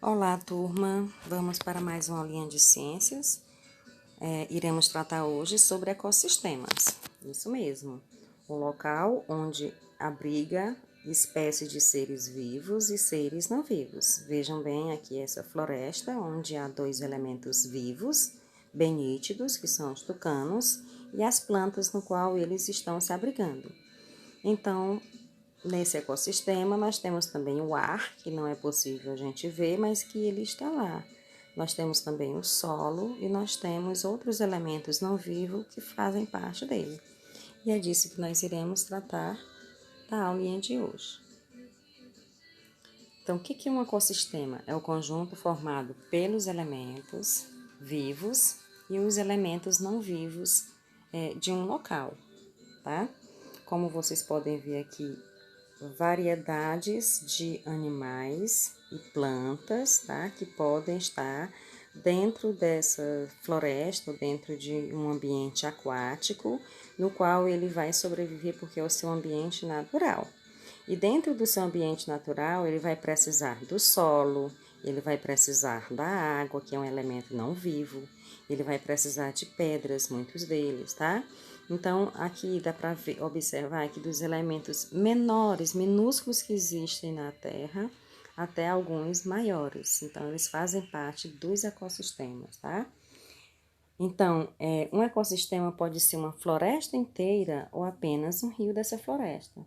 Olá, turma! Vamos para mais uma aulinha de ciências. Iremos tratar hoje sobre ecossistemas. Isso mesmo, o local onde abriga espécies de seres vivos e seres não vivos. Vejam bem aqui essa floresta, onde há dois elementos vivos, bem nítidos, que são os tucanos, e as plantas no qual eles estão se abrigando. Então, nesse ecossistema, nós temos também o ar, que não é possível a gente ver, mas que ele está lá. Nós temos também o solo e nós temos outros elementos não vivos que fazem parte dele. E é disso que nós iremos tratar na aulinha de hoje. Então, o que é um ecossistema? É o conjunto formado pelos elementos vivos e os elementos não vivos de um local, tá? Como vocês podem ver aqui, variedades de animais e plantas, tá? Que podem estar dentro dessa floresta, dentro de um ambiente aquático, no qual ele vai sobreviver porque é o seu ambiente natural. E dentro do seu ambiente natural, ele vai precisar do solo, ele vai precisar da água, que é um elemento não vivo, ele vai precisar de pedras, muitos deles, tá? Então, aqui dá para observar que dos elementos menores, minúsculos que existem na Terra, até alguns maiores. Então, eles fazem parte dos ecossistemas, tá? Então, um ecossistema pode ser uma floresta inteira ou apenas um rio dessa floresta.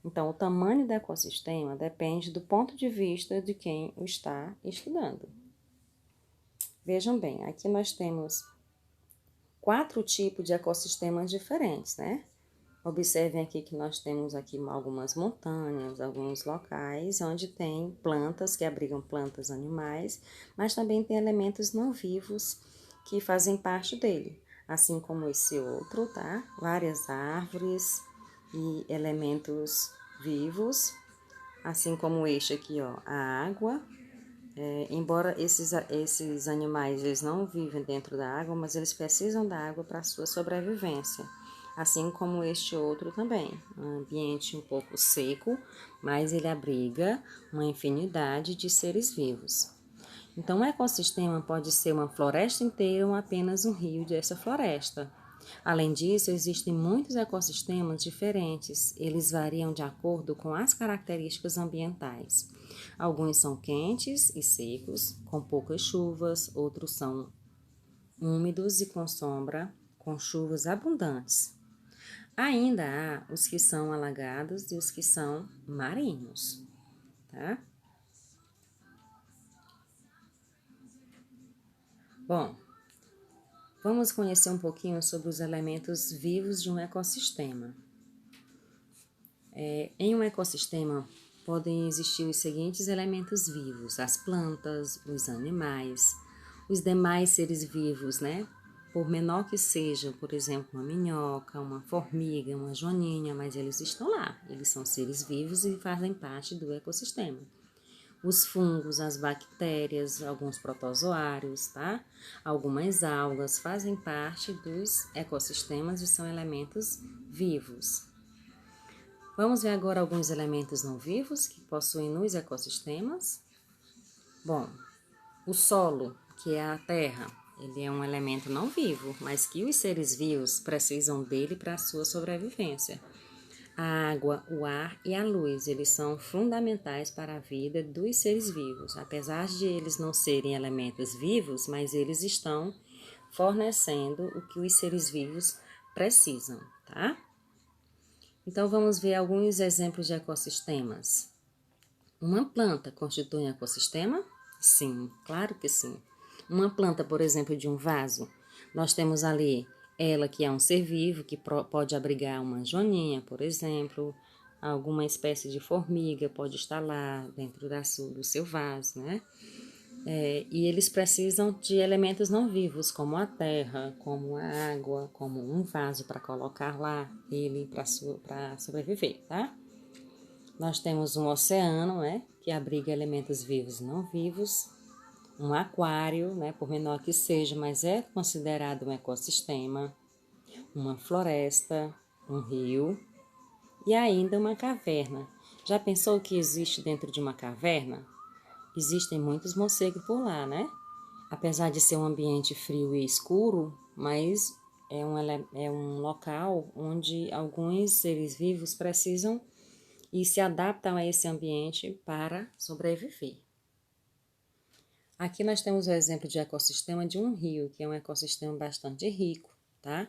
Então, o tamanho do ecossistema depende do ponto de vista de quem o está estudando. Vejam bem, aqui nós temos 4 tipos de ecossistemas diferentes, né? Observem aqui que nós temos aqui algumas montanhas, alguns locais onde tem plantas que abrigam plantas, animais, mas também tem elementos não vivos que fazem parte dele, assim como esse outro, tá? Várias árvores e elementos vivos, assim como este aqui, ó, a água. Embora esses animais eles não vivem dentro da água, mas eles precisam da água para a sua sobrevivência. Assim como este outro também, um ambiente um pouco seco, mas ele abriga uma infinidade de seres vivos. Então, um ecossistema pode ser uma floresta inteira ou apenas um rio dessa floresta. Além disso, existem muitos ecossistemas diferentes, eles variam de acordo com as características ambientais. Alguns são quentes e secos, com poucas chuvas, outros são úmidos e com sombra, com chuvas abundantes. Ainda há os que são alagados e os que são marinhos, tá? Bom, vamos conhecer um pouquinho sobre os elementos vivos de um ecossistema. Em um ecossistema podem existir os seguintes elementos vivos: as plantas, os animais, os demais seres vivos, né? Por menor que seja, por exemplo, uma minhoca, uma formiga, uma joaninha, mas eles estão lá. Eles são seres vivos e fazem parte do ecossistema. Os fungos, as bactérias, alguns protozoários, tá? Algumas algas fazem parte dos ecossistemas e são elementos vivos. Vamos ver agora alguns elementos não vivos que possuem nos ecossistemas. Bom, o solo, que é a terra, ele é um elemento não vivo, mas que os seres vivos precisam dele para a sua sobrevivência. A água, o ar e a luz, eles são fundamentais para a vida dos seres vivos. Apesar de eles não serem elementos vivos, mas eles estão fornecendo o que os seres vivos precisam, tá? Então, vamos ver alguns exemplos de ecossistemas. Uma planta constitui um ecossistema? Sim, claro que sim. Uma planta, por exemplo, de um vaso, nós temos ali ela que é um ser vivo, que pode abrigar uma joaninha, por exemplo, alguma espécie de formiga pode estar lá dentro do seu vaso, né? E eles precisam de elementos não vivos, como a terra, como a água, como um vaso para colocar lá ele para sobreviver, tá? Nós temos um oceano, né, que abriga elementos vivos e não vivos, um aquário, né, por menor que seja, mas é considerado um ecossistema, uma floresta, um rio e ainda uma caverna. Já pensou o que existe dentro de uma caverna? existem muitos morcegos por lá, né? Apesar de ser um ambiente frio e escuro, mas é um local onde alguns seres vivos precisam e se adaptam a esse ambiente para sobreviver. Aqui nós temos o exemplo de ecossistema de um rio, que é um ecossistema bastante rico, tá?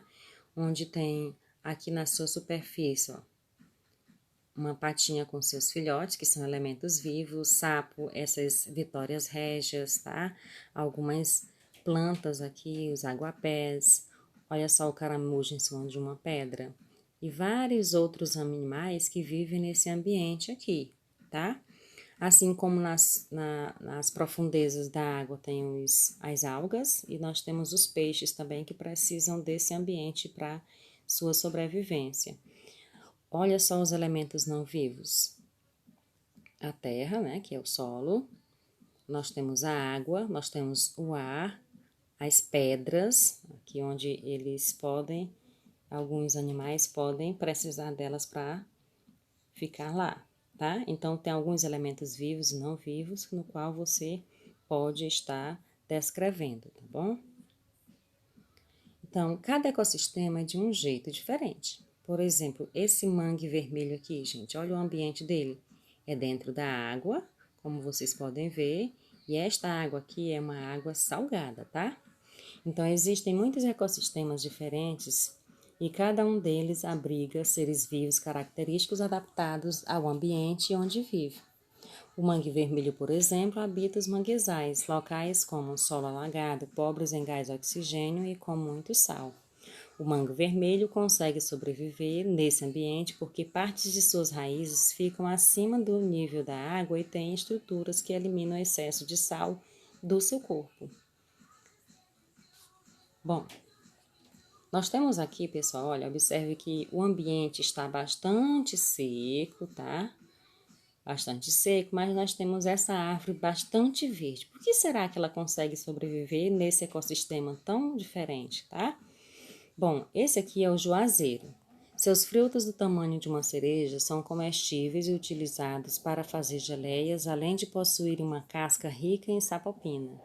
Onde tem aqui na sua superfície, ó, uma patinha com seus filhotes, que são elementos vivos, sapo, essas vitórias régias, tá? Algumas plantas aqui, os aguapés, olha só o caramujo em cima de uma pedra. E vários outros animais que vivem nesse ambiente aqui, tá? Assim como nas profundezas da água tem as algas, e nós temos os peixes também que precisam desse ambiente para sua sobrevivência. Olha só os elementos não vivos. A terra, né, que é o solo. Nós temos a água, nós temos o ar, as pedras, aqui onde alguns animais podem precisar delas para ficar lá, tá? Então, tem alguns elementos vivos e não vivos no qual você pode estar descrevendo, tá bom? Então, cada ecossistema é de um jeito diferente. Por exemplo, esse mangue vermelho aqui, gente, olha o ambiente dele. É dentro da água, como vocês podem ver, e esta água aqui é uma água salgada, tá? Então, existem muitos ecossistemas diferentes e cada um deles abriga seres vivos característicos adaptados ao ambiente onde vive. O mangue vermelho, por exemplo, habita os manguezais, locais como solo alagado, pobres em gás oxigênio e com muito sal. O mangue vermelho consegue sobreviver nesse ambiente porque partes de suas raízes ficam acima do nível da água e têm estruturas que eliminam o excesso de sal do seu corpo. Bom, nós temos aqui, pessoal, olha, observe que o ambiente está bastante seco, tá? Bastante seco, mas nós temos essa árvore bastante verde. Por que será que ela consegue sobreviver nesse ecossistema tão diferente, tá? Bom, esse aqui é o juazeiro. Seus frutos do tamanho de uma cereja são comestíveis e utilizados para fazer geleias, além de possuir uma casca rica em saponina.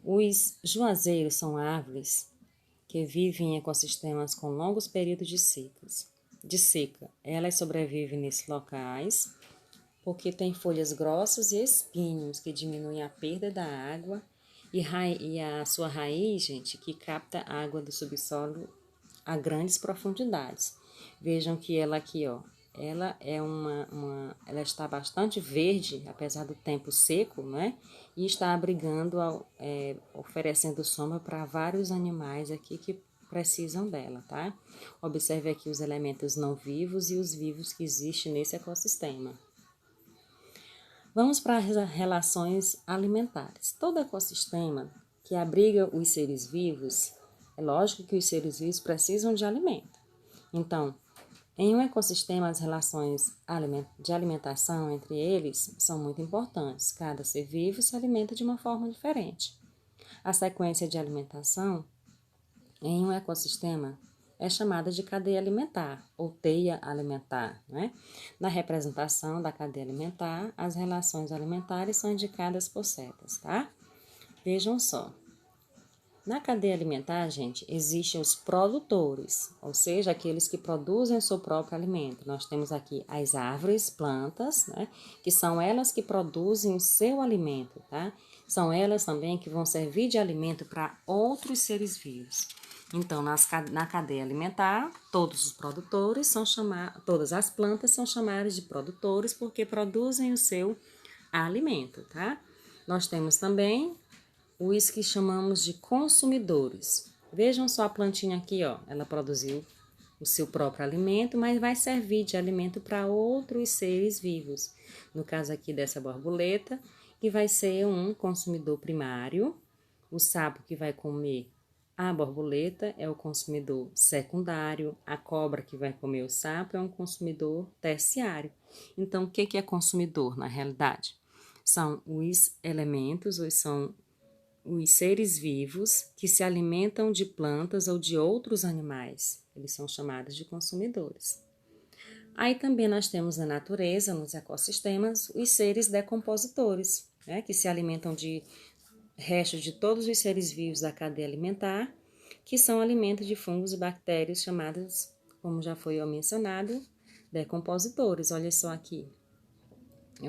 Os juazeiros são árvores que vivem em ecossistemas com longos períodos de seca. Elas sobrevivem nesses locais porque têm folhas grossas e espinhos que diminuem a perda da água e a sua raiz, gente, que capta água do subsolo a grandes profundidades. Vejam que ela aqui, ó, ela é ela está bastante verde, apesar do tempo seco, né? E está abrigando, oferecendo sombra para vários animais aqui que precisam dela, tá? Observe aqui os elementos não vivos e os vivos que existem nesse ecossistema. Vamos para as relações alimentares. Todo ecossistema que abriga os seres vivos, é lógico que os seres vivos precisam de alimento. Então, em um ecossistema, as relações de alimentação entre eles são muito importantes. Cada ser vivo se alimenta de uma forma diferente. A sequência de alimentação em um ecossistema é chamada de cadeia alimentar ou teia alimentar, né? Na representação da cadeia alimentar, as relações alimentares são indicadas por setas, tá? Vejam só. Na cadeia alimentar, gente, existem os produtores, ou seja, aqueles que produzem o seu próprio alimento. Nós temos aqui as árvores, plantas, né? Que são elas que produzem o seu alimento, tá? São elas também que vão servir de alimento para outros seres vivos. Então, na cadeia alimentar, todos os produtores todas as plantas são chamadas de produtores porque produzem o seu alimento, tá? Nós temos também os que chamamos de consumidores. Vejam só a plantinha aqui, ó, ela produziu o seu próprio alimento, mas vai servir de alimento para outros seres vivos. No caso aqui dessa borboleta, que vai ser um consumidor primário, o sapo que vai comer a borboleta é o consumidor secundário, a cobra que vai comer o sapo é um consumidor terciário. Então, o que é consumidor na realidade? São os elementos, ou são os seres vivos que se alimentam de plantas ou de outros animais. Eles são chamados de consumidores. Aí também nós temos na natureza, nos ecossistemas, os seres decompositores, né, que se alimentam de restos de todos os seres vivos da cadeia alimentar, que são alimentos de fungos e bactérias chamados, como já foi mencionado, decompositores. Olha só aqui,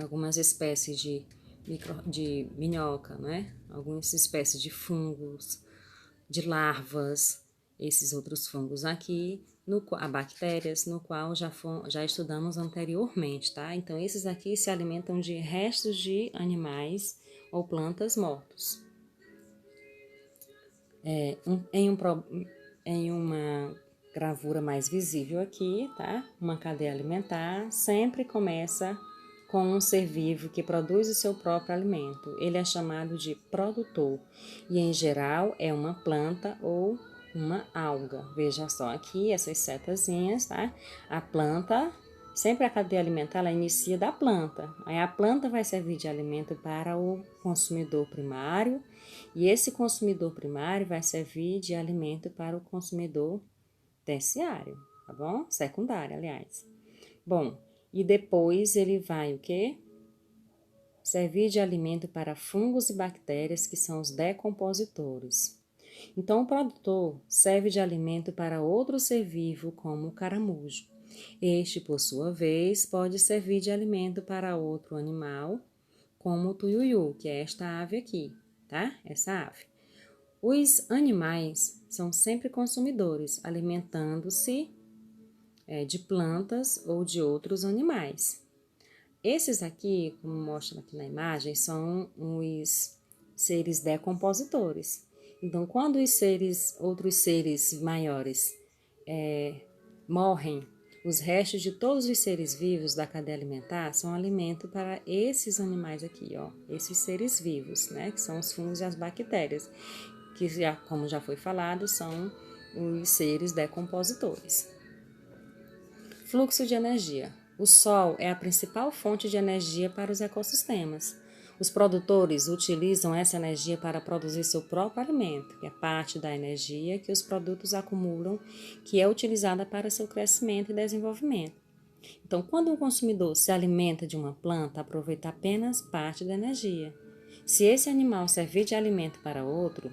algumas espécies de minhoca, né? Algumas espécies de fungos, de larvas, esses outros fungos aqui, bactérias, no qual já estudamos anteriormente, tá? Então, esses aqui se alimentam de restos de animais ou plantas mortos. Em uma gravura mais visível aqui, tá? Uma cadeia alimentar sempre começa com um ser vivo que produz o seu próprio alimento. Ele é chamado de produtor e, em geral, é uma planta ou uma alga. Veja só aqui essas setazinhas, tá? A planta, sempre a cadeia alimentar, ela inicia da planta. Aí a planta vai servir de alimento para o consumidor primário e esse consumidor primário vai servir de alimento para o consumidor terciário, tá bom? Secundário, aliás. Bom, e depois ele vai o quê? Servir de alimento para fungos e bactérias, que são os decompositores. Então, o produtor serve de alimento para outro ser vivo, como o caramujo. Este, por sua vez, pode servir de alimento para outro animal, como o tuiuiu, que é esta ave aqui, tá? Essa ave. Os animais são sempre consumidores, alimentando-se de plantas ou de outros animais. Esses aqui, como mostra aqui na imagem, são os seres decompositores. Então, quando outros seres maiores morrem, os restos de todos os seres vivos da cadeia alimentar são alimento para esses animais aqui, ó, esses seres vivos, né, que são os fungos e as bactérias, que, como já foi falado, são os seres decompositores. Fluxo de energia. O Sol é a principal fonte de energia para os ecossistemas. Os produtores utilizam essa energia para produzir seu próprio alimento, que é parte da energia que os produtos acumulam, que é utilizada para seu crescimento e desenvolvimento. Então, quando um consumidor se alimenta de uma planta, aproveita apenas parte da energia. Se esse animal servir de alimento para outro,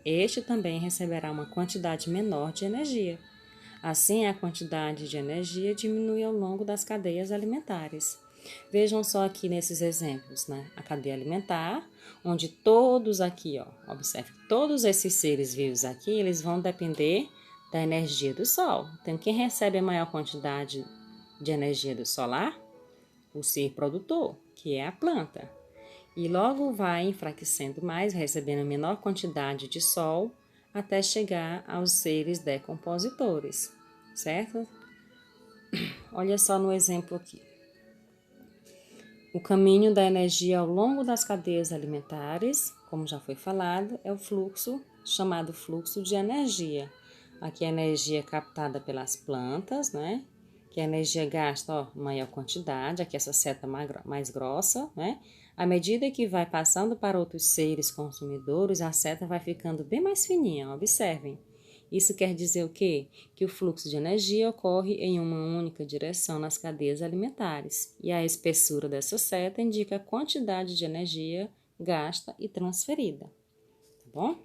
este também receberá uma quantidade menor de energia. Assim, a quantidade de energia diminui ao longo das cadeias alimentares. Vejam só aqui nesses exemplos, né? A cadeia alimentar, onde todos aqui, ó, observe, todos esses seres vivos aqui, eles vão depender da energia do Sol. Então, quem recebe a maior quantidade de energia do solar? O ser produtor, que é a planta. E logo vai enfraquecendo mais, recebendo menor quantidade de sol, até chegar aos seres decompositores, certo? Olha só no exemplo aqui. O caminho da energia ao longo das cadeias alimentares, como já foi falado, é o fluxo, chamado fluxo de energia. Aqui a energia é captada pelas plantas, né? Que a energia gasta, ó, maior quantidade, aqui essa seta mais grossa, né? À medida que vai passando para outros seres consumidores, a seta vai ficando bem mais fininha, observem. Isso quer dizer o quê? Que o fluxo de energia ocorre em uma única direção nas cadeias alimentares, e a espessura dessa seta indica a quantidade de energia gasta e transferida. Tá bom?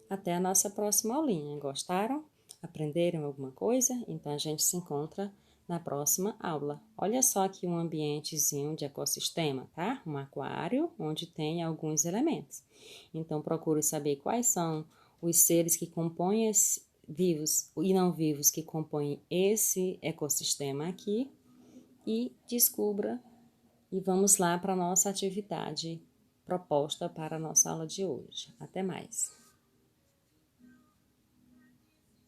Até a nossa próxima aulinha. Gostaram? Aprenderam alguma coisa? Então a gente se encontra na próxima aula. Olha só aqui um ambientezinho de ecossistema, tá? Um aquário onde tem alguns elementos. Então procure saber quais são os seres que compõem vivos e não vivos que compõem esse ecossistema aqui e descubra e vamos lá para a nossa atividade proposta para a nossa aula de hoje. Até mais!